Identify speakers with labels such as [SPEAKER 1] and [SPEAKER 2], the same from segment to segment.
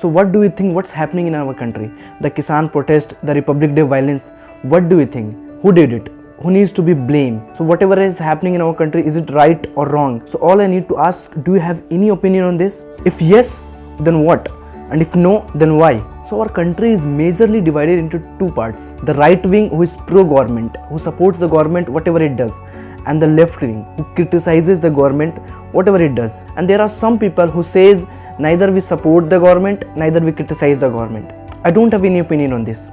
[SPEAKER 1] So what do you think what's happening in our country? The Kisan protest, the Republic Day violence, what do you think? Who did it? Who needs to be blamed? So whatever is happening in our country, is it right or wrong? So all I need to ask, do you have any opinion on this? If yes, then what? And if no, then why? So our country is majorly divided into two parts. The right wing, who is pro-government, who supports the government whatever it does, and the left wing, who criticizes the government whatever it does. And there are some people who says neither we support the government, neither we criticize the government. I don't have any opinion on this.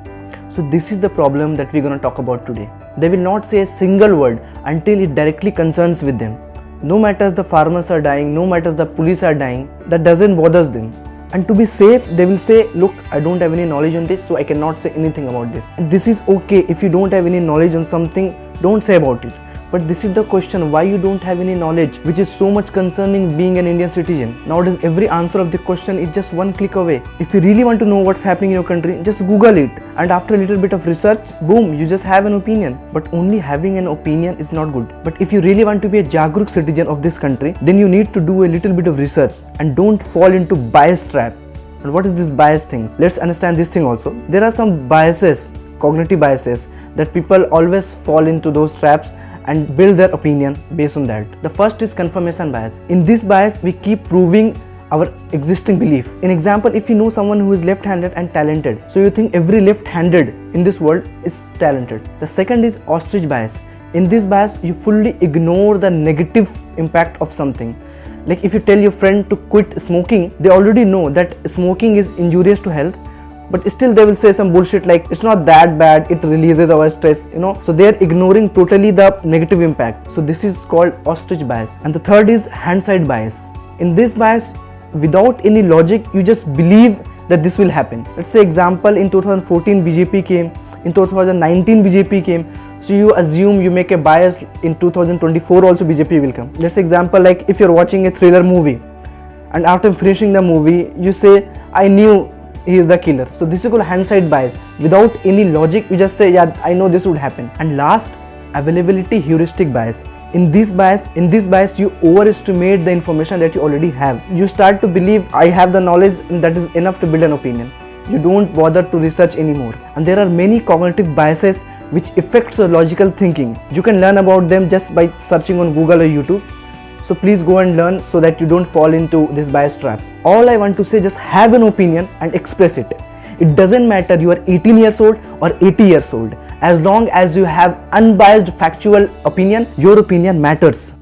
[SPEAKER 1] So this is the problem that we're going to talk about today. They will not say a single word until it directly concerns with them. No matters the farmers are dying, no matters the police are dying, that doesn't bother them. And to be safe, they will say, look, I don't have any knowledge on this, so I cannot say anything about this. And this is okay. If you don't have any knowledge on something, don't say about it. But this is the question, why you don't have any knowledge, which is so much concerning being an Indian citizen. Nowadays, every answer of the question is just one click away. If you really want to know what's happening in your country, just Google it. And after a little bit of research, boom, you just have an opinion. But only having an opinion is not good. But if you really want to be a Jagruk citizen of this country, then you need to do a little bit of research and don't fall into bias trap. And what is this bias things? Let's understand this thing also. There are some biases, cognitive biases, that people always fall into those traps and build their opinion based on that. The first is confirmation bias. In this bias, we keep proving our existing belief. In example, if you know someone who is left-handed and talented, so you think every left-handed in this world is talented. The second is ostrich bias. In this bias, you fully ignore the negative impact of something. Like if you tell your friend to quit smoking, they already know that smoking is injurious to health, but still they will say some bullshit like it's not that bad, it releases our stress, so they are ignoring totally the negative impact. So this is called ostrich bias. And the third is hindsight bias. In this bias, without any logic, you just believe that this will happen. Let's say example, in 2014 BJP came, in 2019 BJP came, so you assume, you make a bias in 2024 also BJP will come. Let's say example, like if you're watching a thriller movie and after finishing the movie you say, I knew he is the killer. So this is called hindsight bias. Without any logic, you just say, yeah, I know this would happen. And last, availability heuristic bias. In this bias, you overestimate the information that you already have. You start to believe, I have the knowledge and that is enough to build an opinion. You don't bother to research anymore. And there are many cognitive biases which affects your logical thinking. You can learn about them just by searching on Google or YouTube. So please go and learn so that you don't fall into this bias trap. All I want to say, just have an opinion and express it. It doesn't matter you are 18 years old or 80 years old. As long as you have unbiased factual opinion, your opinion matters.